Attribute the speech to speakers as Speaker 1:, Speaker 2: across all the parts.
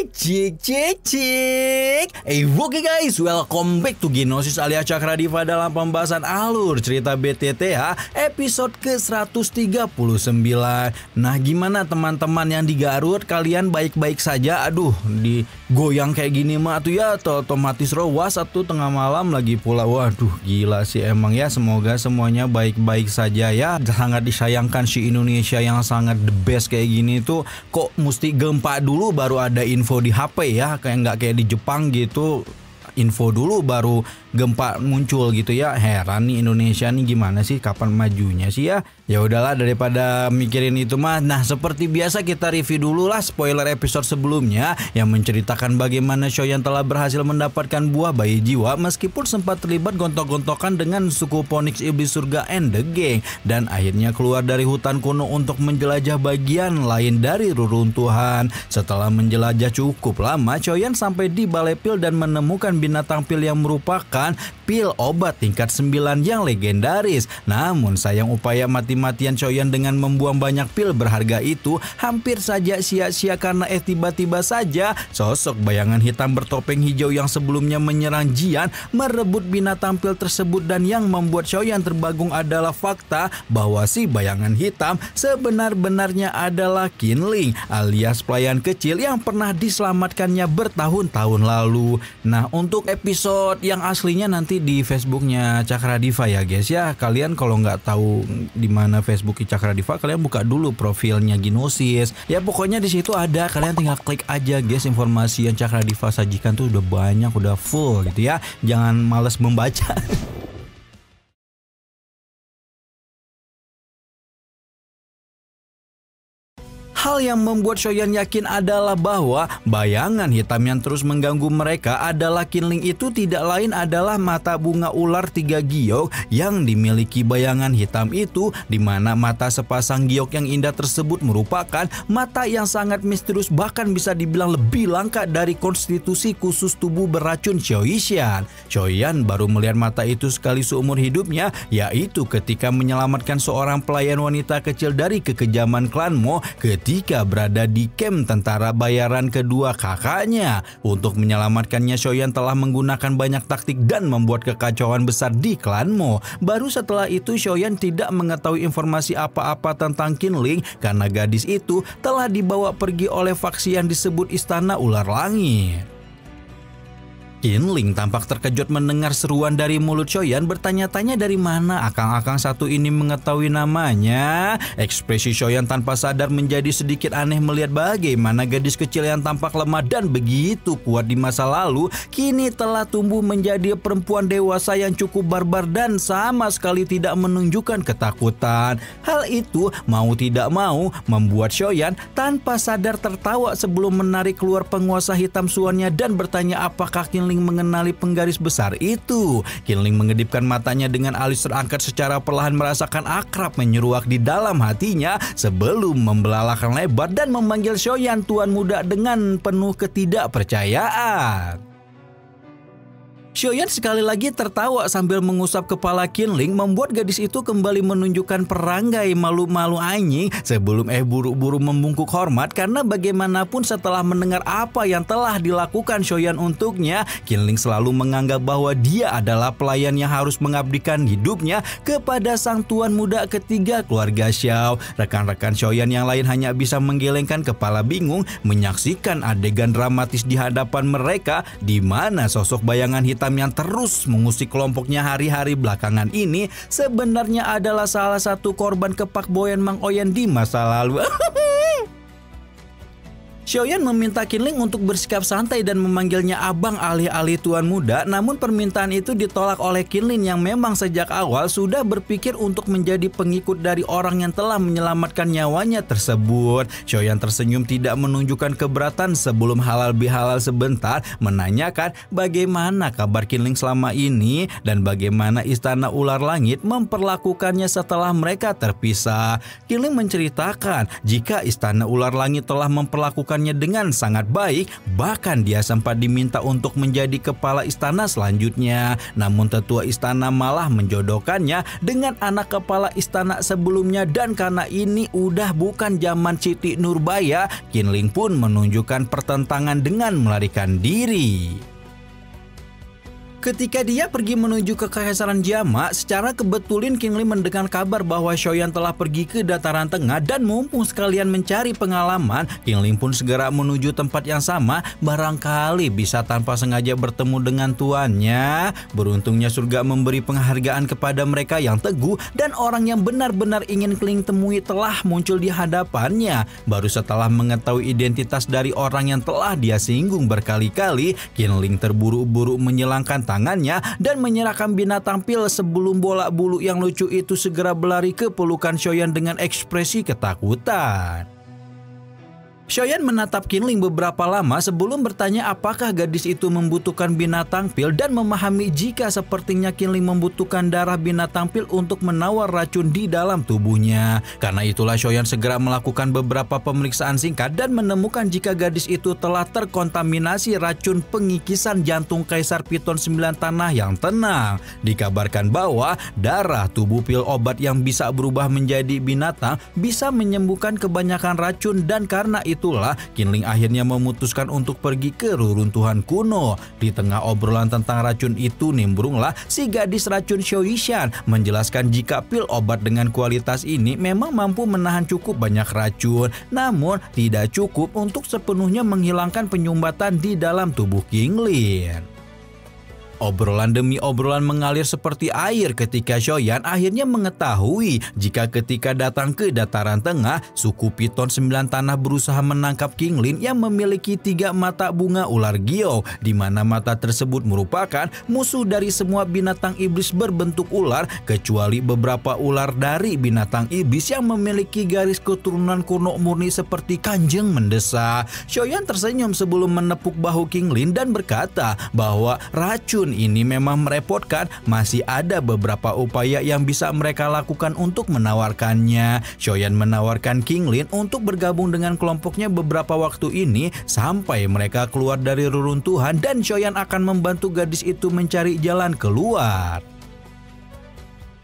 Speaker 1: Cik cik cik. Oke guys, welcome back to Genosis alias Cakradiva dalam pembahasan alur cerita BTTH episode ke-139. Nah, gimana teman-teman yang di Garut, kalian baik-baik saja? Aduh, digoyang kayak gini mah tuh ya otomatis rowas atau tengah malam lagi pula. Waduh, gila sih emang ya. Semoga semuanya baik-baik saja ya. Sangat disayangkan si Indonesia yang sangat the best kayak gini tuh kok mesti gempa dulu baru ada info di HP ya, kayak nggak kayak di Jepang gitu, info dulu baru gempa muncul gitu ya. Heran nih Indonesia nih, gimana sih kapan majunya sih ya? Ya udahlah, daripada mikirin itu mah. Nah, seperti biasa kita review dulu lah spoiler episode sebelumnya yang menceritakan bagaimana Shoyan telah berhasil mendapatkan buah bayi jiwa meskipun sempat terlibat gontok-gontokan dengan suku Phoenix Iblis Surga and the Gang, dan akhirnya keluar dari hutan kuno untuk menjelajah bagian lain dari reruntuhan. Setelah menjelajah cukup lama, Shoyan sampai di balai pil dan menemukan binatang pil yang merupakan pil obat tingkat 9 yang legendaris. Namun sayang, upaya mati-matian Shoyan dengan membuang banyak pil berharga itu hampir saja sia-sia karena tiba-tiba saja sosok bayangan hitam bertopeng hijau yang sebelumnya menyerang Jian merebut binatang pil tersebut, dan yang membuat Shoyan terbangun adalah fakta bahwa si bayangan hitam sebenar-benarnya adalah Qinling alias pelayan kecil yang pernah diselamatkannya bertahun-tahun lalu. Nah, untuk episode yang aslinya nanti di Facebooknya Cakradiva ya guys ya. Kalian kalau nggak tahu di mana Facebook Cakradiva, kalian buka dulu profilnya Genosis. Ya pokoknya di situ ada, kalian tinggal klik aja guys. Informasi yang Cakradiva sajikan tuh udah banyak, udah full gitu ya. Jangan males membaca. Hal yang membuat Shoyan yakin adalah bahwa bayangan hitam yang terus mengganggu mereka adalah Qinling itu tidak lain adalah mata bunga ular 3 giok yang dimiliki bayangan hitam itu, di mana mata sepasang giok yang indah tersebut merupakan mata yang sangat misterius, bahkan bisa dibilang lebih langka dari konstitusi khusus tubuh beracun Shoishan. Shoyan baru melihat mata itu sekali seumur hidupnya, yaitu ketika menyelamatkan seorang pelayan wanita kecil dari kekejaman klan Mo ketika berada di camp tentara bayaran kedua kakaknya. Untuk menyelamatkannya, Shoyan telah menggunakan banyak taktik dan membuat kekacauan besar di klan Mo. Baru setelah itu Shoyan tidak mengetahui informasi apa-apa tentang Qinling karena gadis itu telah dibawa pergi oleh faksi yang disebut Istana Ular Langit. Qinling tampak terkejut mendengar seruan dari mulut Shoyan, bertanya-tanya dari mana akang-akang satu ini mengetahui namanya. Ekspresi Shoyan tanpa sadar menjadi sedikit aneh melihat bagaimana gadis kecil yang tampak lemah dan begitu kuat di masa lalu kini telah tumbuh menjadi perempuan dewasa yang cukup barbar dan sama sekali tidak menunjukkan ketakutan. Hal itu mau tidak mau membuat Shoyan tanpa sadar tertawa sebelum menarik keluar penguasa hitam suannya dan bertanya apakah Qinling mengenali penggaris besar itu. Qinling mengedipkan matanya dengan alis terangkat secara perlahan, merasakan akrab menyeruak di dalam hatinya sebelum membelalakan lebar dan memanggil Shoyan tuan muda dengan penuh ketidakpercayaan. Shoyan sekali lagi tertawa sambil mengusap kepala Qinling, membuat gadis itu kembali menunjukkan perangai malu-malu anjing sebelum buru-buru membungkuk hormat, karena bagaimanapun setelah mendengar apa yang telah dilakukan Shoyan untuknya, Qinling selalu menganggap bahwa dia adalah pelayan yang harus mengabdikan hidupnya kepada sang tuan muda ketiga keluarga Xiao. Rekan-rekan Shoyan yang lain hanya bisa menggelengkan kepala bingung menyaksikan adegan dramatis di hadapan mereka, di mana sosok bayangan hitam yang terus mengusik kelompoknya hari-hari belakangan ini sebenarnya adalah salah satu korban kepakboyan Mang Oyen di masa lalu. Shoyan meminta Qinling untuk bersikap santai dan memanggilnya abang alih-alih tuan muda, namun permintaan itu ditolak oleh Qinling yang memang sejak awal sudah berpikir untuk menjadi pengikut dari orang yang telah menyelamatkan nyawanya tersebut. Shoyan tersenyum tidak menunjukkan keberatan sebelum halal bihalal sebentar menanyakan bagaimana kabar Qinling selama ini dan bagaimana Istana Ular Langit memperlakukannya setelah mereka terpisah. Qinling menceritakan jika Istana Ular Langit telah memperlakukan melakukannya dengan sangat baik, bahkan dia sempat diminta untuk menjadi kepala istana selanjutnya. Namun tetua istana malah menjodohkannya dengan anak kepala istana sebelumnya, dan karena ini udah bukan zaman Siti Nurbaya, Qinling pun menunjukkan pertentangan dengan melarikan diri. Ketika dia pergi menuju ke Kekaisaran Jama, secara kebetulan Qinling mendengar kabar bahwa Xiaoyan telah pergi ke dataran tengah, dan mumpung sekalian mencari pengalaman, Qinling pun segera menuju tempat yang sama, barangkali bisa tanpa sengaja bertemu dengan tuannya. Beruntungnya surga memberi penghargaan kepada mereka yang teguh, dan orang yang benar-benar ingin Qinling temui telah muncul di hadapannya. Baru setelah mengetahui identitas dari orang yang telah dia singgung berkali-kali, Qinling terburu-buru menyilangkan tangannya dan menyerahkan binatang pil sebelum bola bulu yang lucu itu segera berlari ke pelukan Xiaoyan dengan ekspresi ketakutan. Xiaoyan menatap Qinling beberapa lama sebelum bertanya apakah gadis itu membutuhkan binatang pil, dan memahami jika sepertinya Qinling membutuhkan darah binatang pil untuk menawar racun di dalam tubuhnya. Karena itulah Xiaoyan segera melakukan beberapa pemeriksaan singkat dan menemukan jika gadis itu telah terkontaminasi racun pengikisan jantung Kaisar Piton 9 Tanah yang tenang. Dikabarkan bahwa darah tubuh pil obat yang bisa berubah menjadi binatang bisa menyembuhkan kebanyakan racun, dan karena itulah Qinling akhirnya memutuskan untuk pergi ke reruntuhan kuno. Di tengah obrolan tentang racun itu nimbrunglah si gadis racun Xiaoyishan menjelaskan jika pil obat dengan kualitas ini memang mampu menahan cukup banyak racun, namun tidak cukup untuk sepenuhnya menghilangkan penyumbatan di dalam tubuh Qinling. Obrolan demi obrolan mengalir seperti air ketika Xiaoyan akhirnya mengetahui jika ketika datang ke dataran tengah, suku Piton 9 Tanah berusaha menangkap Qinling yang memiliki 3 mata bunga ular giok, di mana mata tersebut merupakan musuh dari semua binatang iblis berbentuk ular kecuali beberapa ular dari binatang iblis yang memiliki garis keturunan kuno murni seperti Kanjeng Mendesak. Xiaoyan tersenyum sebelum menepuk bahu Qinling dan berkata bahwa racun ini memang merepotkan, masih ada beberapa upaya yang bisa mereka lakukan untuk menawarkannya. Xiaoyan menawarkan Qinling untuk bergabung dengan kelompoknya beberapa waktu ini sampai mereka keluar dari reruntuhan, dan Xiaoyan akan membantu gadis itu mencari jalan keluar.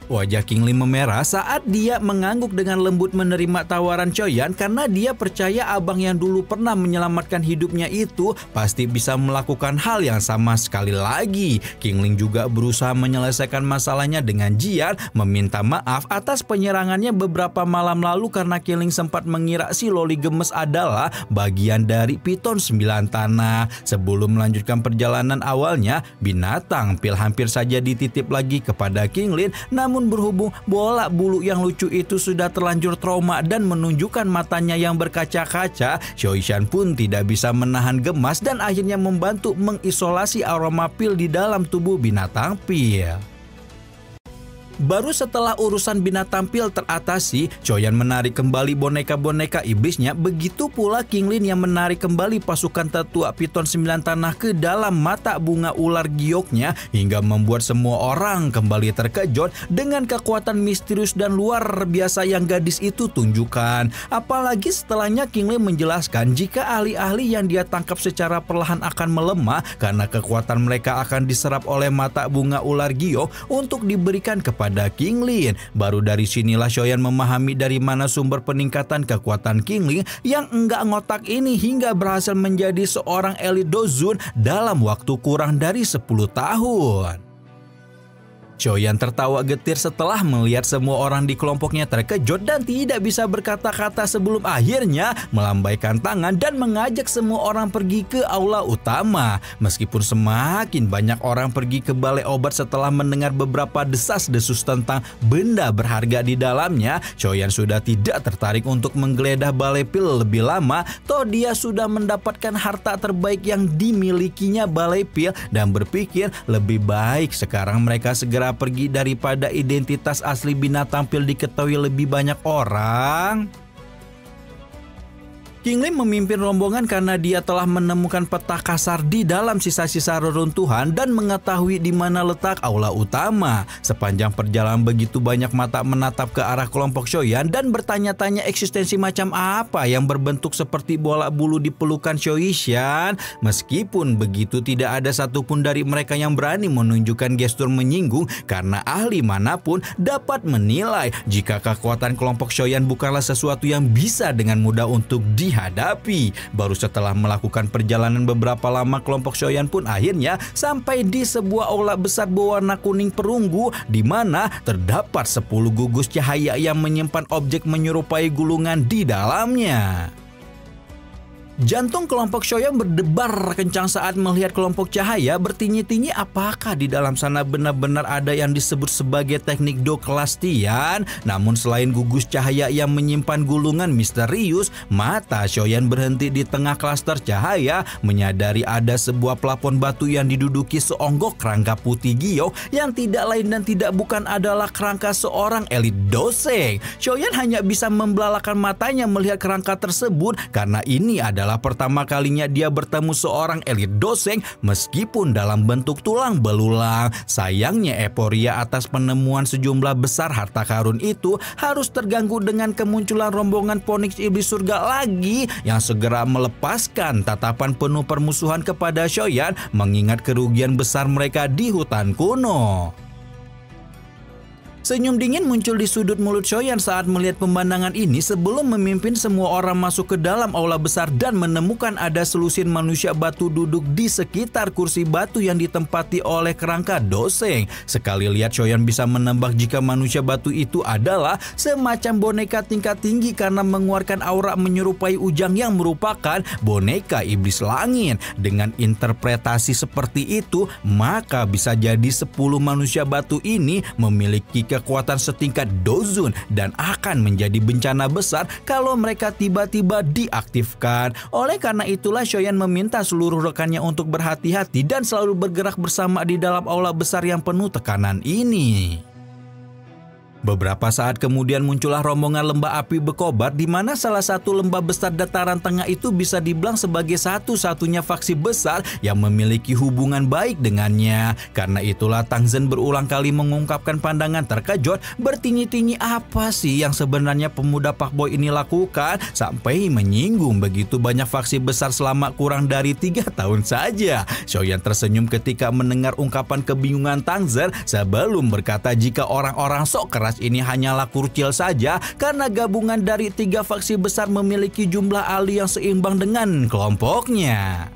Speaker 1: Wajah Qinling memerah saat dia mengangguk dengan lembut menerima tawaran Xiaoyan, karena dia percaya abang yang dulu pernah menyelamatkan hidupnya itu pasti bisa melakukan hal yang sama sekali lagi. Qinling juga berusaha menyelesaikan masalahnya dengan Jian, meminta maaf atas penyerangannya beberapa malam lalu karena Qinling sempat mengira si Loli Gemes adalah bagian dari Piton 9 Tanah. Sebelum melanjutkan perjalanan awalnya, binatang pil hampir saja dititip lagi kepada Qinling, namun berhubung bola bulu yang lucu itu sudah terlanjur trauma dan menunjukkan matanya yang berkaca-kaca, Xiaoyishan pun tidak bisa menahan gemas dan akhirnya membantu mengisolasi aroma pil di dalam tubuh binatang pil. Baru setelah urusan binatang pil teratasi, Xiaoyan menarik kembali boneka-boneka iblisnya, begitu pula Qinling yang menarik kembali pasukan tetua Piton 9 Tanah ke dalam mata bunga ular gioknya, hingga membuat semua orang kembali terkejut dengan kekuatan misterius dan luar biasa yang gadis itu tunjukkan. Apalagi setelahnya Qinling menjelaskan jika ahli-ahli yang dia tangkap secara perlahan akan melemah karena kekuatan mereka akan diserap oleh mata bunga ular giok untuk diberikan kepada Qinling. Baru dari sinilah Xiaoyan memahami dari mana sumber peningkatan kekuatan Qinling yang enggak ngotak ini hingga berhasil menjadi seorang elit Dozun dalam waktu kurang dari 10 tahun. Xiaoyan tertawa getir setelah melihat semua orang di kelompoknya terkejut dan tidak bisa berkata-kata sebelum akhirnya melambaikan tangan dan mengajak semua orang pergi ke aula utama. Meskipun semakin banyak orang pergi ke balai obat setelah mendengar beberapa desas-desus tentang benda berharga di dalamnya, Xiaoyan sudah tidak tertarik untuk menggeledah balai pil lebih lama. Toh dia sudah mendapatkan harta terbaik yang dimilikinya balai pil dan berpikir lebih baik sekarang mereka segera pergi daripada identitas asli binatang pil diketahui lebih banyak orang. King Lim memimpin rombongan karena dia telah menemukan peta kasar di dalam sisa-sisa reruntuhan dan mengetahui di mana letak aula utama. Sepanjang perjalanan begitu banyak mata menatap ke arah kelompok Shoyan dan bertanya-tanya eksistensi macam apa yang berbentuk seperti bola bulu di pelukan Shoishan. Meskipun begitu, tidak ada satupun dari mereka yang berani menunjukkan gestur menyinggung karena ahli manapun dapat menilai jika kekuatan kelompok Shoyan bukanlah sesuatu yang bisa dengan mudah untuk dihadapi. Baru setelah melakukan perjalanan beberapa lama, kelompok Shoyan pun akhirnya sampai di sebuah aula besar berwarna kuning perunggu di mana terdapat 10 gugus cahaya yang menyimpan objek menyerupai gulungan di dalamnya. Jantung kelompok Shoyan berdebar kencang saat melihat kelompok cahaya bertinyi-tinyi apakah di dalam sana benar-benar ada yang disebut sebagai teknik Do kelas Tian. Namun selain gugus cahaya yang menyimpan gulungan misterius, mata Shoyan berhenti di tengah klaster cahaya menyadari ada sebuah plafon batu yang diduduki seonggok kerangka putih giok yang tidak lain dan tidak bukan adalah kerangka seorang elit doseng. Shoyan hanya bisa membelalakan matanya melihat kerangka tersebut karena ini adalah pertama kalinya dia bertemu seorang elit doseng meskipun dalam bentuk tulang belulang. Sayangnya euforia atas penemuan sejumlah besar harta karun itu harus terganggu dengan kemunculan rombongan Phoenix Iblis Surga lagi yang segera melepaskan tatapan penuh permusuhan kepada Shoyan mengingat kerugian besar mereka di hutan kuno. Senyum dingin muncul di sudut mulut Shoyan saat melihat pemandangan ini sebelum memimpin semua orang masuk ke dalam aula besar dan menemukan ada selusin manusia batu duduk di sekitar kursi batu yang ditempati oleh kerangka doseng. Sekali lihat Shoyan bisa menebak jika manusia batu itu adalah semacam boneka tingkat tinggi karena mengeluarkan aura menyerupai Ujang yang merupakan boneka iblis langit. Dengan interpretasi seperti itu, maka bisa jadi 10 manusia batu ini memiliki kekuatan setingkat Dozun dan akan menjadi bencana besar kalau mereka tiba-tiba diaktifkan. Oleh karena itulah Shoyan meminta seluruh rekannya untuk berhati-hati dan selalu bergerak bersama di dalam aula besar yang penuh tekanan ini. Beberapa saat kemudian muncullah rombongan lembah api berkobar di mana salah satu lembah besar dataran tengah itu bisa dibilang sebagai satu-satunya faksi besar yang memiliki hubungan baik dengannya. Karena itulah Tang Zhen berulang kali mengungkapkan pandangan terkejut bertinyi-tinyi apa sih yang sebenarnya pemuda Pak Boy ini lakukan sampai menyinggung begitu banyak faksi besar selama kurang dari 3 tahun saja. Shoyan tersenyum ketika mendengar ungkapan kebingungan Tang Zhen sebelum berkata jika orang-orang sok keras ini hanyalah kurcil saja karena gabungan dari 3 faksi besar memiliki jumlah ahli yang seimbang dengan kelompoknya.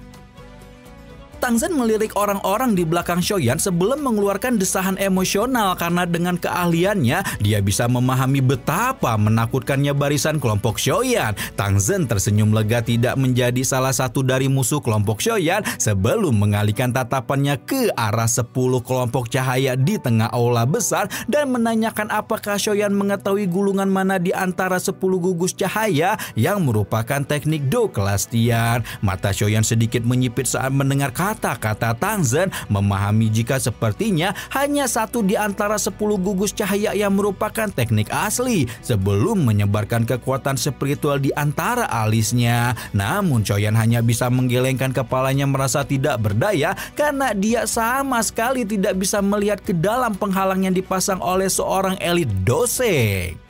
Speaker 1: Tang Zhen melirik orang-orang di belakang Shoyan sebelum mengeluarkan desahan emosional karena dengan keahliannya dia bisa memahami betapa menakutkannya barisan kelompok Shoyan. Tang Zhen tersenyum lega tidak menjadi salah satu dari musuh kelompok Shoyan sebelum mengalihkan tatapannya ke arah 10 kelompok cahaya di tengah aula besar dan menanyakan apakah Shoyan mengetahui gulungan mana di antara 10 gugus cahaya yang merupakan teknik Do kelas Tian. Mata Shoyan sedikit menyipit saat mendengar kata-kata Tang Zhen, memahami jika sepertinya hanya satu di antara 10 gugus cahaya yang merupakan teknik asli sebelum menyebarkan kekuatan spiritual di antara alisnya. Namun Shoyan hanya bisa menggelengkan kepalanya merasa tidak berdaya karena dia sama sekali tidak bisa melihat ke dalam penghalang yang dipasang oleh seorang elit doseng.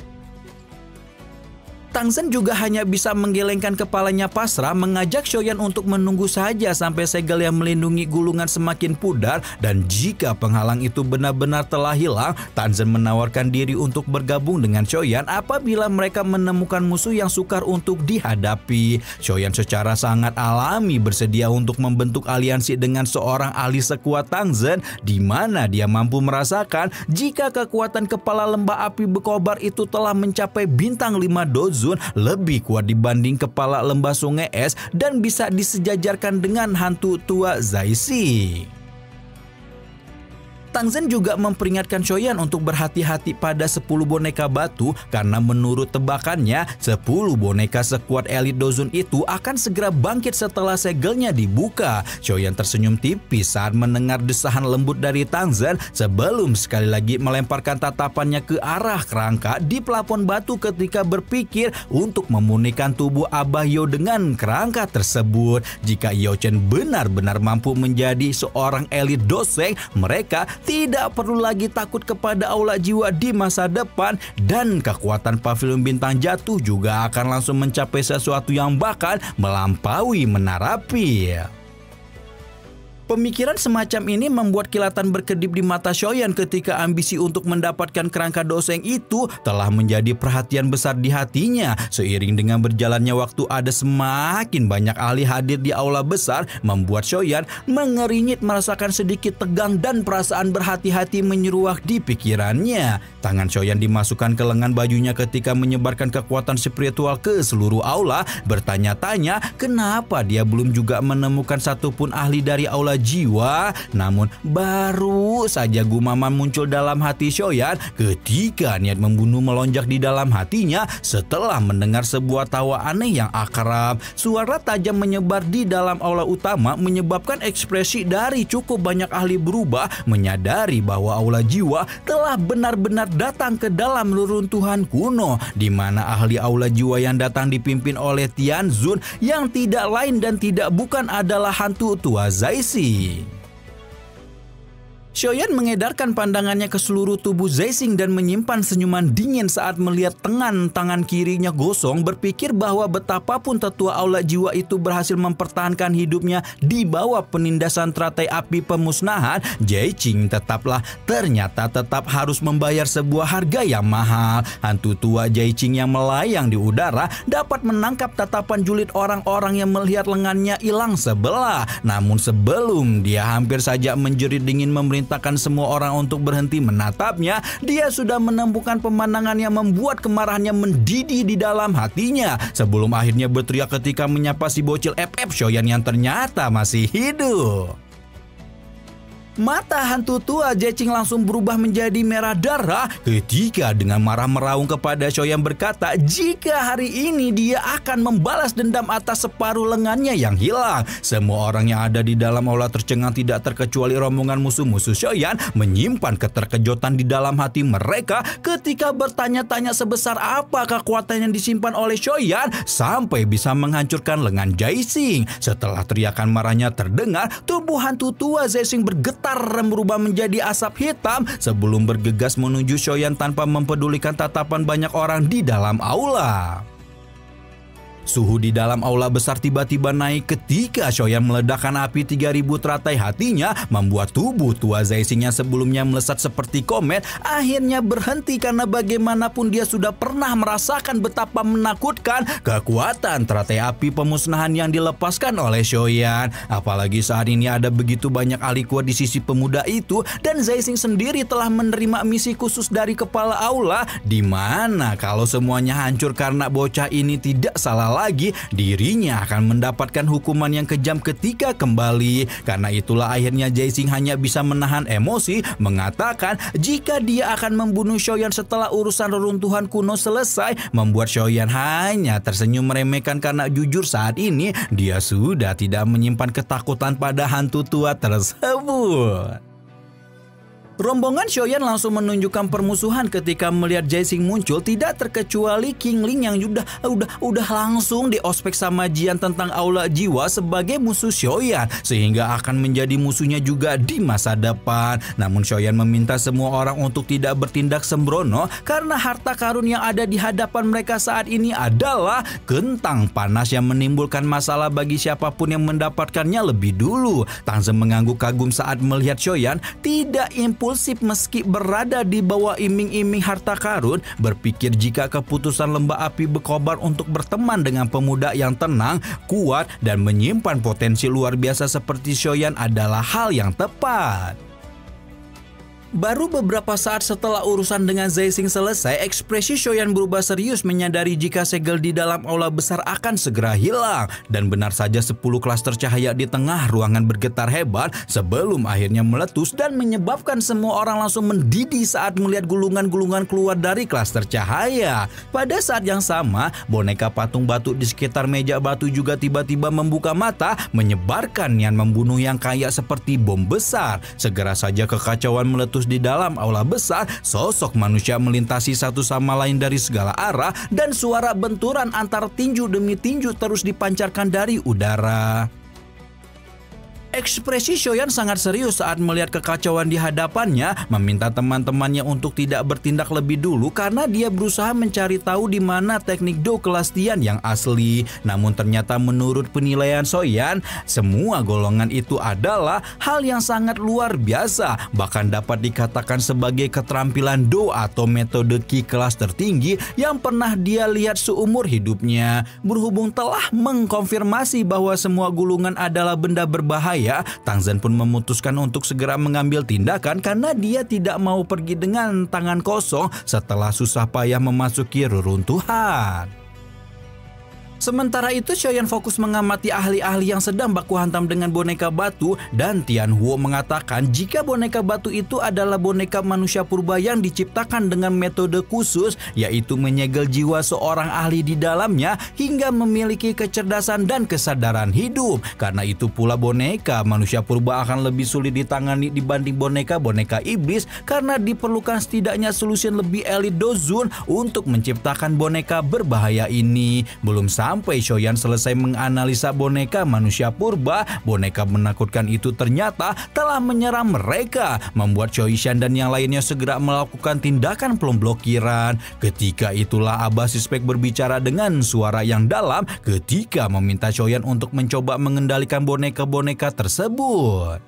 Speaker 1: Tang Zhen juga hanya bisa menggelengkan kepalanya pasrah mengajak Shoyan untuk menunggu saja sampai segel yang melindungi gulungan semakin pudar dan jika penghalang itu benar-benar telah hilang, Tang Zhen menawarkan diri untuk bergabung dengan Shoyan apabila mereka menemukan musuh yang sukar untuk dihadapi. Shoyan secara sangat alami bersedia untuk membentuk aliansi dengan seorang ahli sekuat Tang Zhen di mana dia mampu merasakan jika kekuatan kepala lembah api berkobar itu telah mencapai bintang 5 Dozun lebih kuat dibanding kepala lembah sungai es dan bisa disejajarkan dengan hantu tua Zai Si. Tang Zhen juga memperingatkan Shoyan untuk berhati-hati pada 10 boneka batu karena menurut tebakannya 10 boneka sekuat elit Dozun itu akan segera bangkit setelah segelnya dibuka. Shoyan tersenyum tipis saat mendengar desahan lembut dari Tang Zhen sebelum sekali lagi melemparkan tatapannya ke arah kerangka di plafon batu ketika berpikir untuk memurnikan tubuh Abah Yo dengan kerangka tersebut. Jika Yao Chen benar-benar mampu menjadi seorang elit doseng, mereka tidak perlu lagi takut kepada aula jiwa di masa depan dan kekuatan pavilion bintang jatuh juga akan langsung mencapai sesuatu yang bahkan melampaui menara api. Pemikiran semacam ini membuat kilatan berkedip di mata Shoyan ketika ambisi untuk mendapatkan kerangka doseng itu telah menjadi perhatian besar di hatinya. Seiring dengan berjalannya waktu, ada semakin banyak ahli hadir di aula besar, membuat Shoyan mengeringit, merasakan sedikit tegang dan perasaan berhati-hati menyeruak di pikirannya. Tangan Shoyan dimasukkan ke lengan bajunya ketika menyebarkan kekuatan spiritual ke seluruh aula, bertanya-tanya kenapa dia belum juga menemukan satupun ahli dari aula jiwa. Namun baru saja gumaman muncul dalam hati Shoyan ketika niat membunuh melonjak di dalam hatinya setelah mendengar sebuah tawa aneh yang akrab. Suara tajam menyebar di dalam aula utama menyebabkan ekspresi dari cukup banyak ahli berubah, menyadari bahwa aula jiwa telah benar-benar datang ke dalam reruntuhan kuno, di mana ahli aula jiwa yang datang dipimpin oleh Tian Zun yang tidak lain dan tidak bukan adalah hantu tua Zaisi. Shoyan mengedarkan pandangannya ke seluruh tubuh Zaising dan menyimpan senyuman dingin saat melihat tangan kirinya gosong, berpikir bahwa betapapun tetua aula jiwa itu berhasil mempertahankan hidupnya di bawah penindasan teratai api pemusnahan, Jaiqing ternyata tetap harus membayar sebuah harga yang mahal. Hantu tua Jaiqing yang melayang di udara dapat menangkap tatapan julid orang-orang yang melihat lengannya hilang sebelah. Namun sebelum dia hampir saja menjerit dingin memerintahkan semua orang untuk berhenti menatapnya, dia sudah menemukan pemandangan yang membuat kemarahannya mendidih di dalam hatinya sebelum akhirnya berteriak ketika menyapa si bocil FF Shoyan yang ternyata masih hidup. Mata hantu tua Jaiqing langsung berubah menjadi merah darah ketika dengan marah meraung kepada Shoyan berkata jika hari ini dia akan membalas dendam atas separuh lengannya yang hilang. Semua orang yang ada di dalam aula tercengang, tidak terkecuali rombongan musuh-musuh Shoyan menyimpan keterkejutan di dalam hati mereka ketika bertanya-tanya sebesar apa kekuatan yang disimpan oleh Shoyan sampai bisa menghancurkan lengan Jaiqing. Setelah teriakan marahnya terdengar, tubuh hantu tua Zaising bergetar berubah menjadi asap hitam sebelum bergegas menuju Shoyan tanpa mempedulikan tatapan banyak orang di dalam aula. Suhu di dalam aula besar tiba-tiba naik ketika Shoyan meledakkan api 3000 teratai hatinya, membuat tubuh tua Zaising yang sebelumnya melesat seperti komet akhirnya berhenti karena bagaimanapun dia sudah pernah merasakan betapa menakutkan kekuatan teratai api pemusnahan yang dilepaskan oleh Shoyan. Apalagi saat ini ada begitu banyak ahli kuat di sisi pemuda itu dan Zaising sendiri telah menerima misi khusus dari kepala aula, di mana kalau semuanya hancur karena bocah ini tidak salah lagi, dirinya akan mendapatkan hukuman yang kejam ketika kembali. Karena itulah akhirnya Jaiqing hanya bisa menahan emosi, mengatakan jika dia akan membunuh Shoyan setelah urusan reruntuhan kuno selesai, membuat Shoyan hanya tersenyum meremehkan karena jujur saat ini dia sudah tidak menyimpan ketakutan pada hantu tua tersebut. Rombongan Shoyan langsung menunjukkan permusuhan ketika melihat Jaiqing muncul, tidak terkecuali King Ling yang udah langsung diospek sama Jian tentang aula jiwa sebagai musuh Shoyan sehingga akan menjadi musuhnya juga di masa depan. Namun Shoyan meminta semua orang untuk tidak bertindak sembrono karena harta karun yang ada di hadapan mereka saat ini adalah kentang panas yang menimbulkan masalah bagi siapapun yang mendapatkannya lebih dulu. Tang Zhen mengangguk kagum saat melihat Shoyan tidak impulsif meski berada di bawah iming-iming harta karun, berpikir jika keputusan lembah api berkobar untuk berteman dengan pemuda yang tenang, kuat, dan menyimpan potensi luar biasa seperti Shoyan adalah hal yang tepat. Baru beberapa saat setelah urusan dengan Zeising selesai, ekspresi Shoyan berubah serius menyadari jika segel di dalam aula besar akan segera hilang. Dan benar saja 10 klaster cahaya di tengah ruangan bergetar hebat sebelum akhirnya meletus dan menyebabkan semua orang langsung mendidih saat melihat gulungan-gulungan keluar dari klaster cahaya. Pada saat yang sama, boneka patung batu di sekitar meja batu juga tiba-tiba membuka mata, menyebarkan niat membunuh yang kayak seperti bom besar. Segera saja kekacauan meletus di dalam aula besar, sosok manusia melintasi satu sama lain dari segala arah dan suara benturan antar tinju demi tinju terus dipancarkan dari udara. Ekspresi Shoyan sangat serius saat melihat kekacauan di hadapannya, meminta teman-temannya untuk tidak bertindak lebih dulu karena dia berusaha mencari tahu di mana teknik Do kelas Tian yang asli. Namun ternyata menurut penilaian Shoyan, semua golongan itu adalah hal yang sangat luar biasa, bahkan dapat dikatakan sebagai keterampilan Do atau metode Ki kelas tertinggi yang pernah dia lihat seumur hidupnya. Berhubung telah mengkonfirmasi bahwa semua gulungan adalah benda berbahaya, Tang Zhen pun memutuskan untuk segera mengambil tindakan karena dia tidak mau pergi dengan tangan kosong setelah susah payah memasuki reruntuhan. Sementara itu, Shoyan fokus mengamati ahli-ahli yang sedang baku hantam dengan boneka batu, dan Tian Huo mengatakan jika boneka batu itu adalah boneka manusia purba yang diciptakan dengan metode khusus, yaitu menyegel jiwa seorang ahli di dalamnya hingga memiliki kecerdasan dan kesadaran hidup. Karena itu pula boneka manusia purba akan lebih sulit ditangani dibanding boneka-boneka iblis karena diperlukan setidaknya solusi lebih elit Dozun untuk menciptakan boneka berbahaya ini. Belum sampai Shoyan selesai menganalisa boneka manusia purba, boneka menakutkan itu ternyata telah menyerang mereka, membuat Choi Shan dan yang lainnya segera melakukan tindakan pemblokiran. Ketika itulah Abah Suspek berbicara dengan suara yang dalam ketika meminta Shoyan untuk mencoba mengendalikan boneka-boneka tersebut.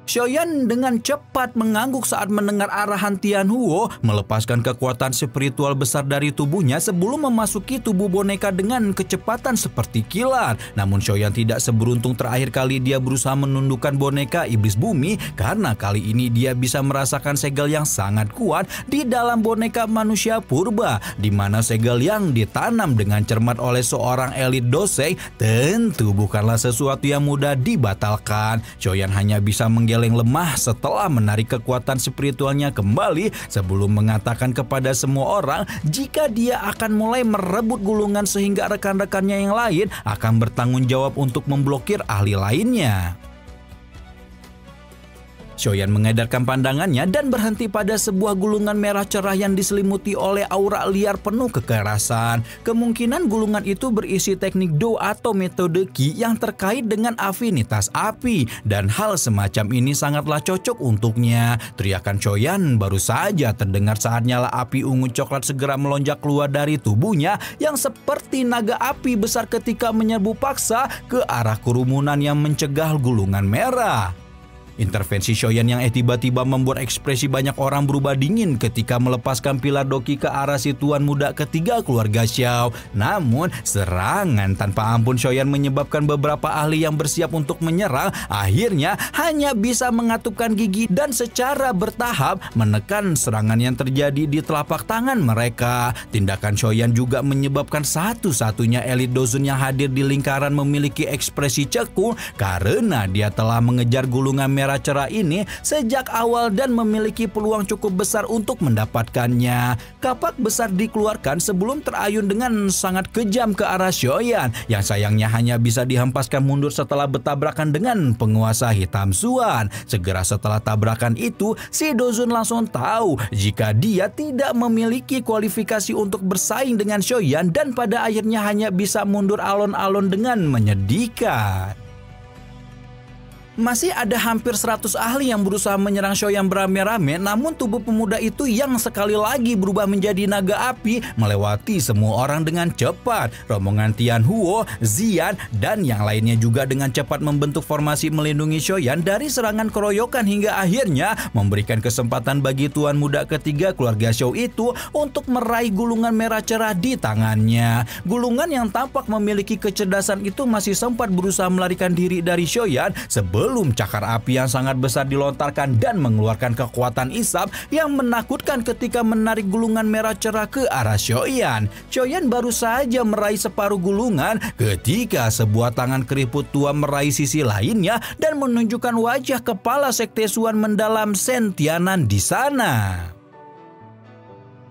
Speaker 1: Shoyan dengan cepat mengangguk saat mendengar arahan Tian Huo, melepaskan kekuatan spiritual besar dari tubuhnya sebelum memasuki tubuh boneka dengan kecepatan seperti kilat. Namun Shoyan tidak seberuntung terakhir kali dia berusaha menundukkan boneka iblis bumi, karena kali ini dia bisa merasakan segel yang sangat kuat di dalam boneka manusia purba, di mana segel yang ditanam dengan cermat oleh seorang elit doseng tentu bukanlah sesuatu yang mudah dibatalkan. Shoyan hanya bisa menggeleng lemah setelah menarik kekuatan spiritualnya kembali sebelum mengatakan kepada semua orang jika dia akan mulai merebut gulungan sehingga rekan-rekannya yang lain akan bertanggung jawab untuk memblokir ahli lainnya. Shoyan mengedarkan pandangannya dan berhenti pada sebuah gulungan merah cerah yang diselimuti oleh aura liar penuh kekerasan. Kemungkinan gulungan itu berisi teknik Do atau metode Ki yang terkait dengan afinitas api, dan hal semacam ini sangatlah cocok untuknya. Teriakan Shoyan baru saja terdengar saat nyala api ungu coklat segera melonjak keluar dari tubuhnya yang seperti naga api besar ketika menyerbu paksa ke arah kerumunan yang mencegah gulungan merah. Intervensi Shoyan yang tiba-tiba membuat ekspresi banyak orang berubah dingin ketika melepaskan pilar doki ke arah si tuan muda ketiga keluarga Xiao. Namun, serangan tanpa ampun Shoyan menyebabkan beberapa ahli yang bersiap untuk menyerang akhirnya hanya bisa mengatupkan gigi dan secara bertahap menekan serangan yang terjadi di telapak tangan mereka. Tindakan Shoyan juga menyebabkan satu-satunya elit Dozun yang hadir di lingkaran memiliki ekspresi cekung karena dia telah mengejar gulungan merah cerah ini sejak awal dan memiliki peluang cukup besar untuk mendapatkannya. Kapak besar dikeluarkan sebelum terayun dengan sangat kejam ke arah Shoyan yang sayangnya hanya bisa dihempaskan mundur setelah bertabrakan dengan penguasa hitam Xuan. Segera setelah tabrakan itu, si Dozun langsung tahu jika dia tidak memiliki kualifikasi untuk bersaing dengan Shoyan dan pada akhirnya hanya bisa mundur alon-alon dengan menyedihkan. Masih ada hampir 100 ahli yang berusaha menyerang Shoyan beramai-ramai, namun tubuh pemuda itu yang sekali lagi berubah menjadi naga api melewati semua orang dengan cepat. Rombongan Tian Huo, Zian, dan yang lainnya juga dengan cepat membentuk formasi melindungi Shoyan dari serangan keroyokan hingga akhirnya memberikan kesempatan bagi tuan muda ketiga keluarga Xiao itu untuk meraih gulungan merah cerah di tangannya. Gulungan yang tampak memiliki kecerdasan itu masih sempat berusaha melarikan diri dari Shoyan sebelum sebelum cakar api yang sangat besar dilontarkan dan mengeluarkan kekuatan isap yang menakutkan ketika menarik gulungan merah cerah ke arah Shoyan. Shoyan baru saja meraih separuh gulungan ketika sebuah tangan keriput tua meraih sisi lainnya dan menunjukkan wajah kepala Sekte Suan mendalam Shen Tianan di sana.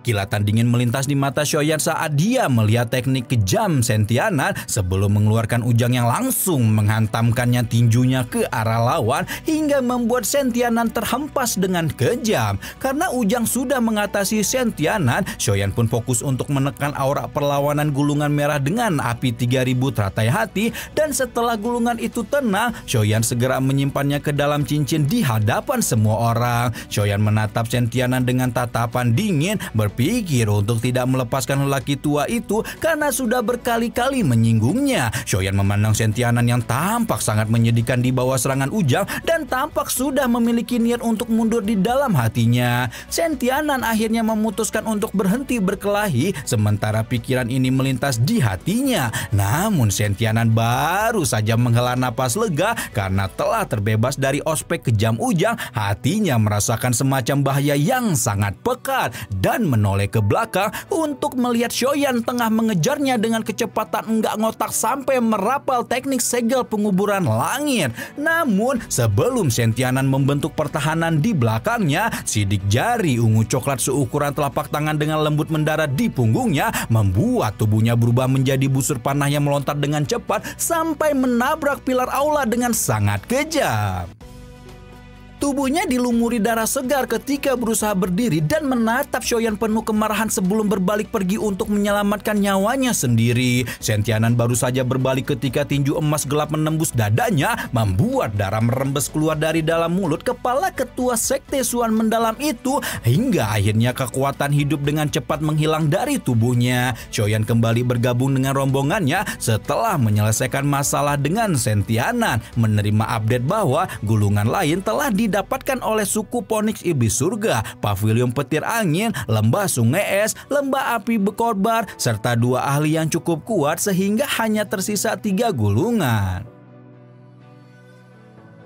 Speaker 1: Kilatan dingin melintas di mata Shoyan saat dia melihat teknik kejam Shen Tianan sebelum mengeluarkan ujang yang langsung menghantamkannya tinjunya ke arah lawan hingga membuat Shen Tianan terhempas dengan kejam. Karena ujang sudah mengatasi Shen Tianan, Shoyan pun fokus untuk menekan aura perlawanan gulungan merah dengan api 3000 teratai hati, dan setelah gulungan itu tenang, Shoyan segera menyimpannya ke dalam cincin di hadapan semua orang. Shoyan menatap Shen Tianan dengan tatapan dingin, berpikir untuk tidak melepaskan lelaki tua itu karena sudah berkali-kali menyinggungnya. Shoyan memandang Shen Tianan yang tampak sangat menyedihkan di bawah serangan ujang dan tampak sudah memiliki niat untuk mundur di dalam hatinya. Shen Tianan akhirnya memutuskan untuk berhenti berkelahi sementara pikiran ini melintas di hatinya. Namun Shen Tianan baru saja menghela napas lega karena telah terbebas dari ospek kejam ujang. Hatinya merasakan semacam bahaya yang sangat pekat dan menoleh ke belakang untuk melihat Shoyan tengah mengejarnya dengan kecepatan enggak ngotak sampai merapal teknik segel penguburan langit. Namun sebelum Shen Tianan membentuk pertahanan di belakangnya, sidik jari ungu coklat seukuran telapak tangan dengan lembut mendarat di punggungnya membuat tubuhnya berubah menjadi busur panah yang melontar dengan cepat sampai menabrak pilar aula dengan sangat kejam. Tubuhnya dilumuri darah segar ketika berusaha berdiri dan menatap Shoyan penuh kemarahan sebelum berbalik pergi untuk menyelamatkan nyawanya sendiri. Shen Tianan baru saja berbalik ketika tinju emas gelap menembus dadanya, membuat darah merembes keluar dari dalam mulut kepala ketua Sekte Suan mendalam itu hingga akhirnya kekuatan hidup dengan cepat menghilang dari tubuhnya. Shoyan kembali bergabung dengan rombongannya setelah menyelesaikan masalah dengan Shen Tianan, menerima update bahwa gulungan lain telah didapatkan oleh suku Phoenix Iblis Surga, Pavilion Petir Angin, Lembah Sungai Es, Lembah Api Bekorbar, serta 2 ahli yang cukup kuat sehingga hanya tersisa 3 gulungan.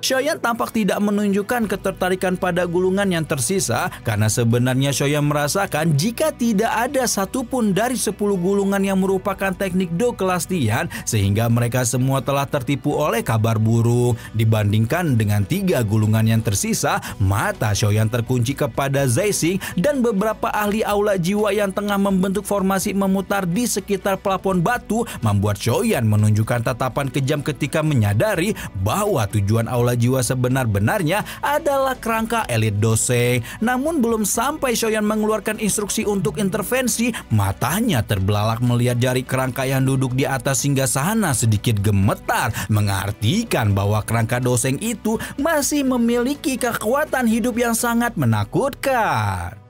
Speaker 1: Shoyan tampak tidak menunjukkan ketertarikan pada gulungan yang tersisa karena sebenarnya Shoyan merasakan jika tidak ada satupun dari 10 gulungan yang merupakan teknik Do kelas Tian sehingga mereka semua telah tertipu oleh kabar buruk. Dibandingkan dengan 3 gulungan yang tersisa, mata Shoyan terkunci kepada Zaising dan beberapa ahli aula jiwa yang tengah membentuk formasi memutar di sekitar plafon batu, membuat Shoyan menunjukkan tatapan kejam ketika menyadari bahwa tujuan aula jiwa sebenar-benarnya adalah kerangka elit Doseng. Namun belum sampai Shoyan mengeluarkan instruksi untuk intervensi, matanya terbelalak melihat jari kerangka yang duduk di atas singgasana sedikit gemetar, mengartikan bahwa kerangka Doseng itu masih memiliki kekuatan hidup yang sangat menakutkan.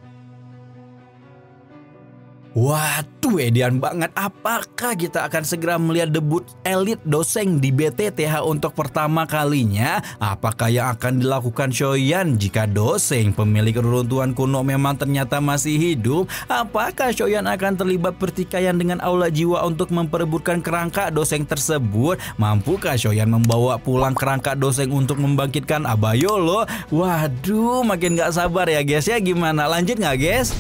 Speaker 1: Waduh, edian banget. Apakah kita akan segera melihat debut elit Doseng di BTTH untuk pertama kalinya? Apakah yang akan dilakukan Shoyan jika Doseng pemilik reruntuhan kuno memang ternyata masih hidup? Apakah Shoyan akan terlibat pertikaian dengan aula jiwa untuk memperebutkan kerangka Doseng tersebut? Mampukah Shoyan membawa pulang kerangka Doseng untuk membangkitkan Abayolo? Waduh, makin gak sabar ya guys ya. Gimana, lanjut gak guys?